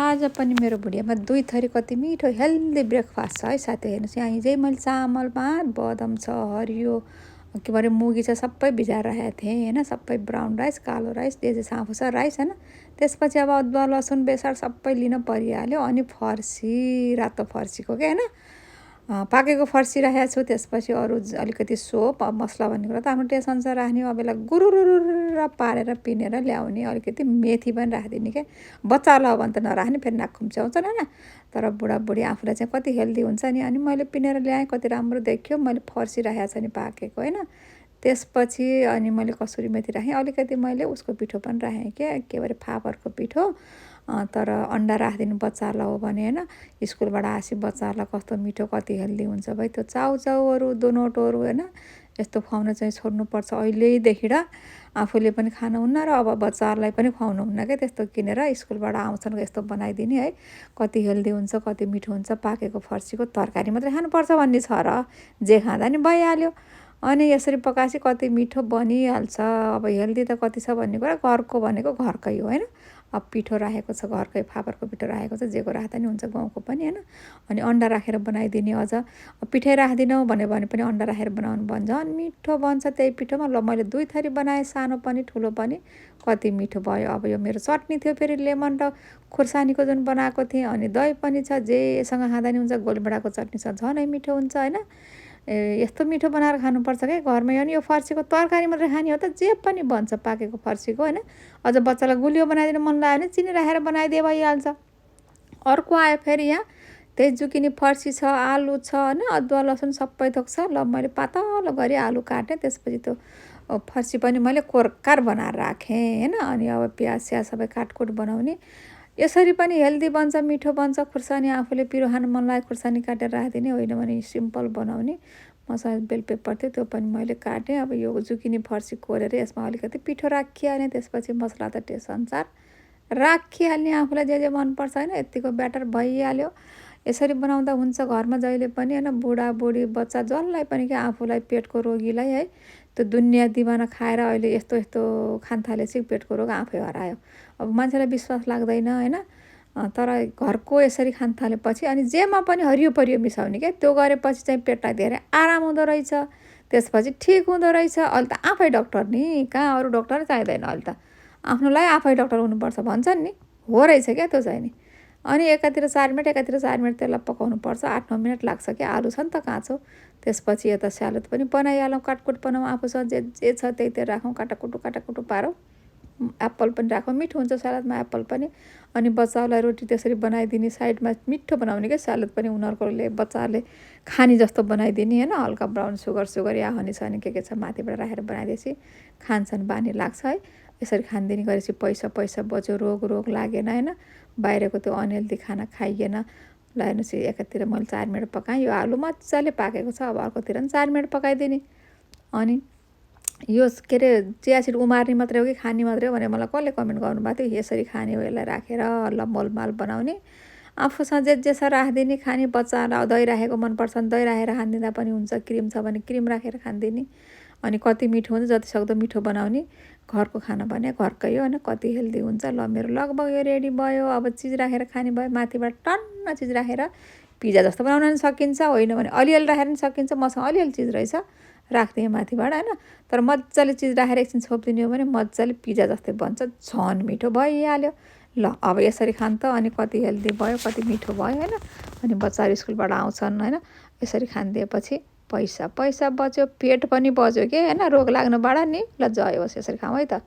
आज पनि मेरो भुँडियामा 2 थरी कति मिठो हेल्दी ब्रेकफास्ट छ है साथी। हेर्नुहोस् यहाँ हिजै मैले चामलमा बदाम छ, हरियो के भरे मुगी छ सबै भिजाएर राखेको थिएँ होइन। सबै ब्राउन राइस, कालो राइस, जे साफो छ राइस होइन। त्यसपछि अब अदुवा लसुन बेसार सबै लिन परिहाल्यो। अनि फर्सी, रातो फर्सीको के होइन पाकेको फर्सी राखेको छु। त्यसपछि अरू अलिकति सोप, मसला भन्ने कुरा त आफ्नो टेस्ट अनुसार राख्ने। अब यसलाई गुरुरुर पारेर पिनेर ल्याउने। अलिकति मेथी पनि राखिदिने के। बच्चाहरूलाई हो भने त नराख्ने, फेरि नाक खुम्च्याउँछन् होइन। तर बुढाबुढी आफूलाई चाहिँ कति हेल्दी हुन्छ नि। अनि मैले पिनेर ल्याएँ, कति राम्रो देखियो। मैले फर्सी राखेको छ नि पाकेको होइन। त्यसपछि अनि मैले कसुरी मेथी राखेँ। अलिकति मैले उसको पिठो पनि राखेँ के भरे फापरको पिठो। तर अन्डा राखिदिनु बच्चाहरूलाई हो भने होइन। स्कुलबाट आएपछि बच्चाहरूलाई कस्तो मिठो कति हेल्दी हुन्छ भाइ। त्यो चाउचाउहरू दोनोटोहरू होइन यस्तो खुवाउन चाहिँ छोड्नुपर्छ अहिलेदेखि। र आफूले पनि खानुहुन्न र अब बच्चाहरूलाई पनि खुवाउनुहुन्न क्या। त्यस्तो किनेर स्कुलबाट आउँछन् यस्तो बनाइदिने है। कति हेल्दी हुन्छ, कति मिठो हुन्छ। पाकेको फर्सीको तरकारी मात्रै खानुपर्छ भन्ने छ र जे खाँदा नि भइहाल्यो। अनि यसरी पकाएपछि कति मिठो बनिहाल्छ। अब हेल्दी त कति छ भन्ने कुरा घरको भनेको घरकै हो होइन। अब पिठो राखेको छ घरकै, फापरको पिठो राखेको छ, जेको राख्दा नि हुन्छ गाउँको पनि होइन। अनि अन्डा राखेर बनाइदिने अझ। पिठै राख्दिनँ भन्यो भने पनि अन्डा राखेर बनाउनु भन्छ झन् मिठो बन्छ त्यही पिठोमा। ल मैले 2 थरी बनाएँ, सानो पनि ठुलो पनि। कति मिठो भयो। अब यो मेरो चटनी थियो फेरि लेमन र खुर्सानीको जुन बनाएको थिएँ। अनि दही पनि छ, जेसँग खाँदा नि हुन्छ। गोलभेडाको चटनी छ, झनै मिठो हुन्छ होइन। यस्तो मिठो बनाएर खानुपर्छ क्या घरमै। अनि यो फर्सीको तरकारी मात्रै खाने हो त जे पनि बन्छ पाकेको फर्सीको होइन। अझ बच्चालाई गुलियो बनाइदिनु मन लाग्यो भने चिनी राखेर बनाइदिए भइहाल्छ। अर्को आयो फेरि यहाँ त्यही जुकिनी फर्सी छ, आलु छ होइन। अदुवा लसुन सबै थोक छ। ल मैले पातलो गरी आलु काटेँ। त्यसपछि त्यो फर्सी पनि मैले कोरकार बनाएर राखेँ होइन। अनि अब प्याज स्याज सबै काटकुट बनाउने। यसरी पनि हेल्दी बन्छ, मिठो बन्छ। खुर्सानी आफूले पिरो खानु मन लाग्यो खुर्सानी काटेर राखिदिने, होइन भने सिम्पल बनाउने। मसँग बेल पेपर थियो त्यो पनि मैले काटेँ। अब यो जुकिनी फर्सी कोरेर यसमा अलिकति पिठो राखिहाल्ने। त्यसपछि मसला त टेस्ट अनुसार राखिहाल्ने, आफूलाई जे मनपर्छ होइन। यतिको ब्याटर भइहाल्यो। यसरी बनाउँदा हुन्छ घरमा जहिले पनि होइन। बुढाबुढी बच्चा जसलाई पनि क्या आफूलाई पेटको रोगीलाई है। त्यो दुनियाँ दिवाना खाएर अहिले यस्तो यस्तो खान थालेपछि पेटको रोग आफै हरायो। अब मान्छेलाई विश्वास लाग्दैन होइन। तर घरको यसरी खान थालेपछि अनि जेमा पनि हरियो परियो मिसाउने क्या। त्यो गरेपछि चाहिँ पेटलाई धेरै आराम हुँदो रहेछ। त्यसपछि ठिक हुँदो रहेछ। अहिले त आफै डक्टर नि, कहाँ अरू डक्टर चाहिँदैन अहिले त। आफ्नोलाई आफै डक्टर हुनुपर्छ भन्छन् नि, हो रहेछ क्या त्यो चाहिँ नि। अनि एकातिर 4 मिनट एकातिर 4 मिनट त्यसलाई पकाउनुपर्छ। 8-9 मिनट लाग्छ क्या। आलु छ नि त काँचो। त्यसपछि यता स्यालेड पनि बनाइहालौँ, काटकुट बनाऊँ। आफूसँग जे छ त्यही राखौँ, काटाकुटु पारौँ। एप्पल पनि राखौँ, मिठो हुन्छ स्यालेडमा एप्पल पनि। अनि बच्चाहरूलाई रोटी त्यसरी बनाइदिने, साइडमा मिठो बनाउने क्या स्यालेड पनि। उनीहरूकोले बच्चाहरूले खाने जस्तो बनाइदिने होइन। हल्का ब्राउन सुगर या हनी सनी के छ माथिबाट राखेर बनाइदिएपछि खान्छन्, बानी लाग्छ है। यसरी खानदिनी गरेपछि पैसा बच्यो, रोग लागेन होइन। बाहिरको त्यो अनहेल्दी खाना खाइएन। ल हेर्नुहोस् एकातिर मैले 4 मिनट पकाएँ। यो आलु मजाले पाकेको छ। अब अर्कोतिर पनि 4 मिनट पकाइदिने। अनि यो के अरे चिया सिड उमार्ने मात्रै हो कि खाने मात्रै हो भने मलाई कसले कमेन्ट गर्नुभएको थियो। यसरी खाने हो यसलाई राखेर ल मोलमाल बनाउने। आफूसँग जे छ राखिदिने, खाने। बच्चाहरूलाई दही राखेको मनपर्छ भने दही राखेर खानिदिँदा पनि हुन्छ। क्रिम छ भने क्रिम राखेर खानिदिने। अनि कति मिठो हुन्छ जतिसक्दो मिठो बनाउने। घरको खाना भने घरकै हो होइन। कति हेल्दी हुन्छ। ल मेरो लगभग यो रेडी भयो। अब चिज राखेर खाने भयो। माथिबाट टन्न चिज राखेर पिज्जा जस्तो बनाउन पनि सकिन्छ, होइन भने अलिअलि राखेर पनि सकिन्छ। मसँग अलिअलि चिज रहेछ राखिदिएँ माथिबाट होइन। तर मजाले चिज राखेर एकछिन छोपिदिने हो भने मजाले पिज्जा जस्तै बन्छ, झन् मिठो भइहाल्यो। ल अब यसरी खान त अनि कति हेल्दी भयो, कति मिठो भयो होइन। अनि बच्चाहरू स्कुलबाट आउँछन् होइन। यसरी खानिदिएपछि पैसा बच्यो, पेट पनि बच्यो के होइन। रोग लाग्नुबाट नि। ल जय होस्, यसरी खाउँ है त।